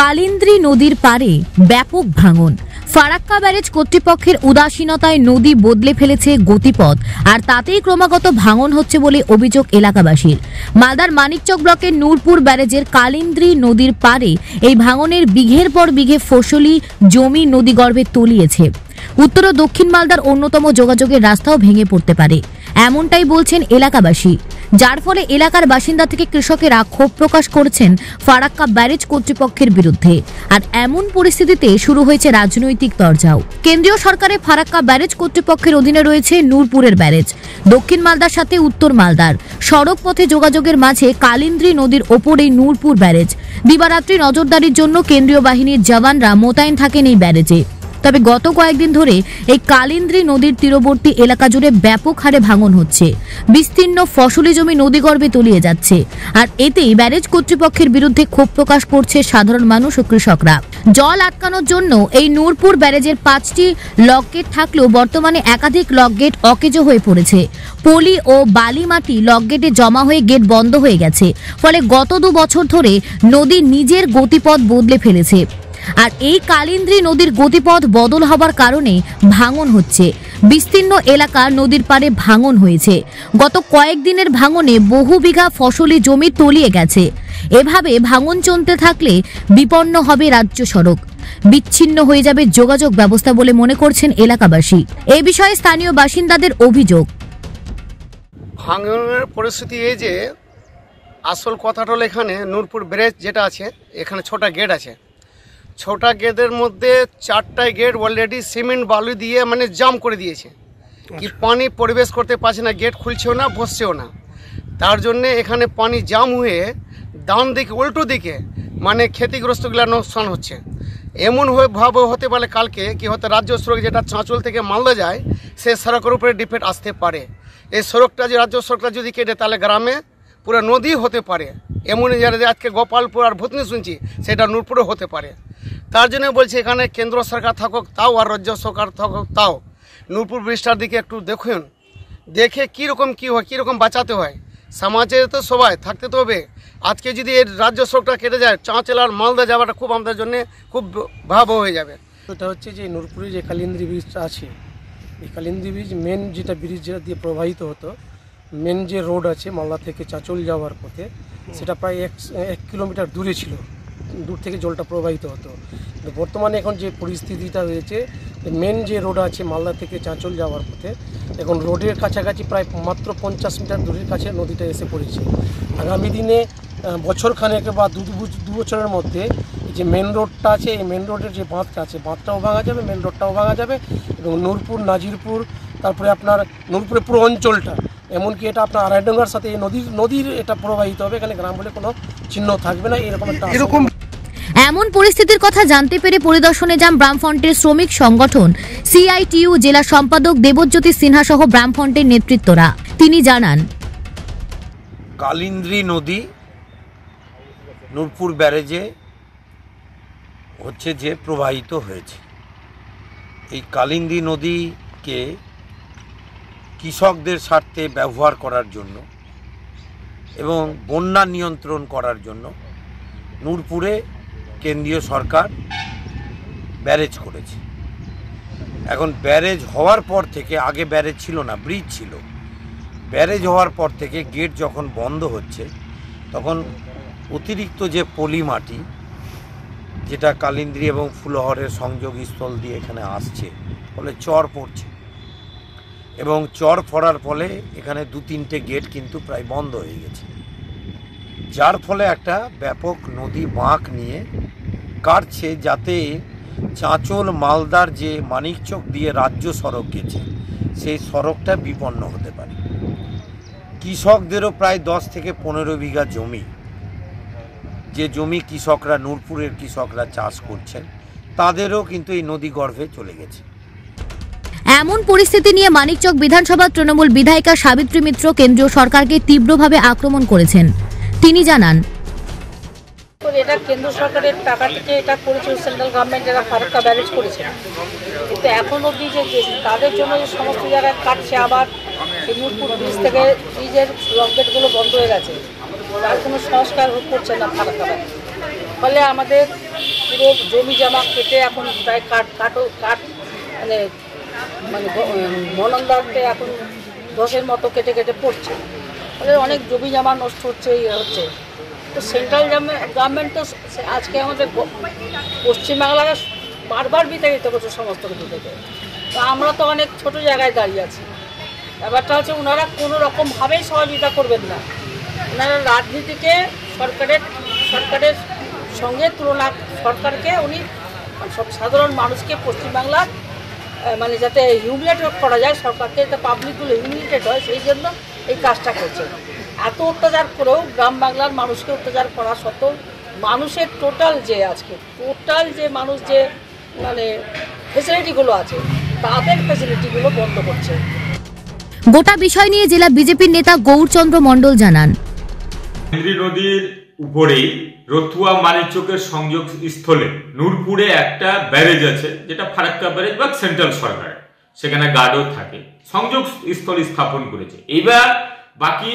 কালিন্দ্রী নদীর পারে ব্যাপক ভাঙন। ফারাক্কা ব্যারেজ কর্তৃপক্ষের উদাসীনতায় নদী বদলে ফেলেছে গতিপথ, আর তাতেই ক্রমাগত ভাঙন হচ্ছে বলে অভিযোগ এলাকাবাসীর। মালদার মানিকচক ব্লকের নূরপুর ব্যারেজের কালিন্দ্রী নদীর পারে এই ভাঙনের বিঘের পর বিঘে ফসলি জমি নদীগর্ভে তলিয়েছে। উত্তর ও দক্ষিণ মালদার অন্যতম যোগাযোগের রাস্তাও ভেঙে পড়তে পারে, এমনটাই বলছেন এলাকাবাসী, যার ফলে এলাকার বাসিন্দা থেকে কৃষকেরা ক্ষোভ প্রকাশ করছেন ফারাক্কা ব্যারেজ কর্তৃপক্ষের বিরুদ্ধে। আর এমন পরিস্থিতিতে শুরু হয়েছে রাজনৈতিক তরজাও। কেন্দ্রীয় সরকারের ফারাক্কা ব্যারেজ কর্তৃপক্ষের অধীনে রয়েছে নূরপুরের ব্যারেজ। দক্ষিণ মালদার সাথে উত্তর মালদার সড়ক পথে যোগাযোগের মাঝে কালিন্দ্রী নদীর ওপরেই নূরপুর ব্যারেজ। দিবারাত্রি নজরদারির জন্য কেন্দ্রীয় বাহিনীর জওয়ানরা মোতায়েন থাকেন এই ব্যারেজে। তবে গত কয়েকদিন ধরে এই কালিন্দ্রী নদীর তীরবর্তী এলাকা জুড়ে ব্যাপক হারে ভাঙন হচ্ছে। বিস্তীর্ণ ফসলি জমি নদীগর্ভে তলিয়ে যাচ্ছে, আর এতেই ব্যারেজ কর্তৃপক্ষের বিরুদ্ধে ক্ষোভ প্রকাশ করছে সাধারণ মানুষ ও কৃষকরা। জল আটকানোর জন্য এই নূরপুর ব্যারেজের 5টি লক গেট থাকলেও বর্তমানে একাধিক লক গেট অকেজো হয়ে পড়েছে। পলি ও বালি মাটি লক গেটে জমা হয়ে গেট বন্ধ হয়ে গেছে, ফলে গত 2 বছর ধরে নদী নিজের গতিপথ বদলে ফেলেছে। আর এই কালিন্দ্রী নদীর গতিপথ বদল হবার কারণে ভাঙন হচ্ছে। বিস্তীর্ণ এলাকা নদীর পাড়ে ভাঙন হয়েছে। গত কয়েকদিনের ভাঙনে বহু বিঘা ফসলি জমি তলিয়ে গেছে। এভাবে ভাঙন চলতে থাকলে বিপন্ন হবে রাজ্য সড়ক, বিচ্ছিন্ন হয়ে যাবে যোগাযোগ ব্যবস্থা বলে মনে করছেন এলাকাবাসী। এই বিষয়ে স্থানীয় বাসিন্দাদের অভিযোগ। ভাঙনের পরিস্থিতি এই যে, আসল কথাটা হলো এখানে নূরপুর ব্যারেজ যেটা আছে, এখানে ছোটা গেট আছে। ছোটা গেটের মধ্যে 4টায় গেট অলরেডি সিমেন্ট বালু দিয়ে মানে জাম করে দিয়েছে, কি পানি পরিবেশ করতে পারছে না, গেট খুলছেও না বসছেও না। তার জন্যে এখানে পানি জাম হয়ে ডান দিকে উল্টো দিকে মানে ক্ষতিগ্রস্তগুলো নোকসান হচ্ছে। এমন ভাবে হতে পারে কালকে কি হতে রাজ্য সড়ক যেটা চাঁচল থেকে মালদা যায়, সে সড়কের উপরে ডিফেক্ট আসতে পারে। এই সড়কটা যে রাজ্য সড়কটা যদি কেটে তাহলে গ্রামে পুরো নদী হতে পারে। এমন যে আজকে গোপালপুর আর ভূতনি শুনছি, সেটা নূরপুরে হতে পারে। তার জন্য বলছি এখানে কেন্দ্র সরকার থাকুক তাও আর রাজ্য সরকার থাকুক তাও নূরপুর ব্রিজটার দিকে একটু দেখুন, দেখে কীরকম কী হয়, কীরকম বাঁচাতে হয়। সমাজে তো সবাই থাকতে তো হবে। আজকে যদি এর রাজ্য সড়কটা কেটে যায়, চাঁচল আর মালদা যাওয়াটা খুব আমাদের জন্য খুব ভয়াবহ হয়ে যাবে। এটা হচ্ছে যে নূরপুরে যে কালিন্দ্রী ব্রিজটা আছে, এই কালিন্দ্রী ব্রিজ মেন যেটা ব্রিজ যেটা দিয়ে প্রবাহিত হতো, মেন যে রোড আছে মালদা থেকে চাঁচল যাওয়ার পথে, সেটা প্রায় 1 কিলোমিটার দূরে ছিল। দূর থেকে জলটা প্রবাহিত হতো। কিন্তু বর্তমানে এখন যে পরিস্থিতিটা হয়েছে, মেন যে রোড আছে মালদা থেকে চাঁচল যাওয়ার পথে, এখন রোডের কাছাকাছি প্রায় মাত্র 50 মিটার দূরের কাছে নদীটা এসে পড়েছে। আগামী দিনে বছরখানেক বা 2 বছরের মধ্যে এই যে মেন রোডটা আছে, এই মেন রোডের যে বাঁধটা আছে, বাঁধটাও ভাঙা যাবে, মেন রোডটাও ভাঙা যাবে, এবং নূরপুর, নাজিরপুর, তারপরে আপনার নূরপুরের পুরো অঞ্চলটা, এমনকি এটা আপনার আড়াইডাঙ্গার সাথে নদীর এটা প্রবাহিত হবে। এখানে গ্রাম বলে কোনো চিহ্ন থাকবে না, এরকম এমন পরিস্থিতির কথা জানতে পেরে পরিদর্শনে যান বামফ্রন্টের শ্রমিক সংগঠন CITU জেলা সম্পাদক দেবজ্যোতি সিনহা সহ বামফ্রন্টের নেতৃত্বরা। তিনি জানান, কালিন্দ্রী নদী নূরপুর ব্যারেজে হচ্ছে যে প্রবাহিত হয়েছে। এই কালিন্দ্রী নদীকে কৃষকদের স্বার্থে ব্যবহার করার জন্য এবং বন্যা নিয়ন্ত্রণ করার জন্য নূরপুরে কেন্দ্রীয় সরকার ব্যারেজ করেছে। এখন ব্যারেজ হওয়ার পর থেকে, আগে ব্যারেজ ছিল না, ব্রিজ ছিল, ব্যারেজ হওয়ার পর থেকে গেট যখন বন্ধ হচ্ছে, তখন অতিরিক্ত যে পলি মাটি যেটা কালিন্দ্রী এবং ফুলহরের সংযোগস্থল দিয়ে এখানে আসছে, ফলে চর পড়ছে, এবং চর পড়ার ফলে এখানে 2-3টে গেট কিন্তু প্রায় বন্ধ হয়ে গেছে, যার ফলে একটা ব্যাপক নদী বাঁক নিয়ে কাটছে, যাতে চাঁচল মালদার যে মানিকচক দিয়ে রাজ্য সড়ক গেছে, সেই সড়কটা বিপন্ন হতে পারে। কৃষকদেরও প্রায় 10 থেকে 15 বিঘা জমি, যে জমি কৃষকরা, নূরপুরের কৃষকরা চাষ করছেন, তাদেরও কিন্তু এই নদী গর্ভে চলে গেছে। এমন পরিস্থিতি নিয়ে মানিকচক বিধানসভা তৃণমূল বিধায়িকা সাবিত্রী মিত্র কেন্দ্রীয় সরকারকে তীব্রভাবে আক্রমণ করেছেন। তিনি জানান, এটা কেন্দ্র সরকারের টাকা থেকে এটা করেছে সেন্ট্রাল গভর্নমেন্ট, যারা ফারাক্কা ব্যারেজ করেছে, কিন্তু এখন অবধি যে তাদের জন্য যে সমস্ত জায়গায় কাটছে, আবার নূরপুর ব্রিজ থেকে ব্রিজের লক গেটগুলো বন্ধ হয়ে গেছে, তার কোনো সংস্কার করছে না ফারাক্কা ব্যারেজ। ফলে আমাদের পুরো জমি জমা কেটে এখন প্রায় কাঠ মানে মানে মনন্দাতে এখন দশের মতো কেটে কেটে পড়ছে, ফলে অনেক জমি জমা নষ্ট হচ্ছে, ইয়ে হচ্ছে। তো সেন্ট্রাল গভর্নমেন্ট তো আজকে আমাদের পশ্চিমবাংলাকে বারবার বিতাড়িত করছে সমস্ত কিছু থেকে। তো আমরা তো অনেক ছোট জায়গায় দাঁড়িয়ে আছি। ব্যাপারটা হচ্ছে ওনারা কোনো রকমভাবেই সহযোগিতা করবেন না। ওনারা রাজনীতিকে সরকারের সঙ্গে তুলনা, সরকারকে উনি সব সাধারণ মানুষকে পশ্চিমবাংলার মানে যাতে হিউমিলেট করা যায়, সরকারকে যাতে পাবলিকগুলো হিউমিলেটেড হয়, সেই জন্য এই কাজটা করছে। এত অত্যাচার করেও গ্রাম বাংলার মানুষকে অত্যাচার করা সত্ত্বেও মানুষের টোটাল যে মানুষ যে মানে ফেসিলিটিগুলো আছে তাদের ফেসিলিটিগুলো বন্ধ করছে। গোটা বিষয় নিয়ে জেলা বিজেপির নেতা গৌরচন্দ্র মণ্ডল জানান, কেন্দ্রী নদীর উপরেই রতুয়া মানিকচকের সংযোগ স্থলে নূরপুরে একটা ব্যারেজ আছে, যেটা ফারাক্কা ব্যারেজ বা সেন্ট্রাল সরকার, সেখানে গার্ডও থাকে, সংযোগ স্থল স্থাপন করেছে। এবার বাকি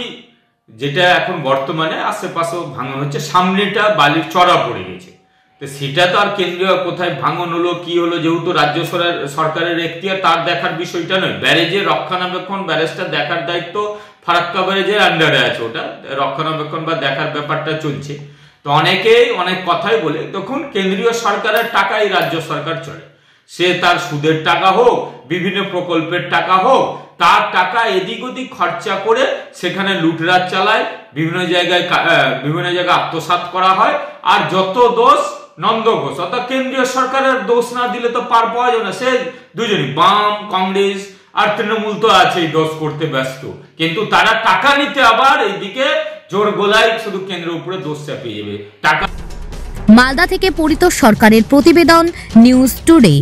যেটা এখন বর্তমানে আশেপাশেও ভাঙন হচ্ছে, সামনেটা বালির চড়া পড়ে গেছে। তো সেটা তো আর কেন্দ্রীয় কোথায় ভাঙন হলো কি হলো, যেহেতু রাজ্য সরকারের এখতিয়ার, তার দেখার বিষয়টা নয়। ব্যারেজের রক্ষণাবেক্ষণ, ব্যারেজটা দেখার দায়িত্ব ফারাক্কা ব্যারেজের আন্ডারে আছে, ওটা রক্ষণাবেক্ষণ বা দেখার ব্যাপারটা চলছে। তো অনেকেই অনেক কথাই বলে, তখন কেন্দ্রীয় সরকারের টাকাই রাজ্য সরকার চলে, সে তার সুদের টাকা হোক, বিভিন্ন প্রকল্পের টাকা হোক, তার টাকা এদিক ওদিক খরচা করে সেখানে লুটরাজ চালায়, বিভিন্ন জায়গায় আত্মসাৎ করা হয়। আর যত দোষ নন্দ ঘোষ, অর্থাৎ কেন্দ্রীয় সরকারের দোষ না দিলে তো পার পাওয়া যাবে না। সে দুজনই, বাম, কংগ্রেস আর তৃণমূল তো আছেই দোষ করতে ব্যস্ত, কিন্তু তারা টাকা নিতে আবার এইদিকে জোর গোলায় শুধু কেন্দ্রের উপরে দোষ চাপিয়ে যাবে টাকা। মালদা থেকে পরিতোষ সরকারের প্রতিবেদন, নিউজ টুডে।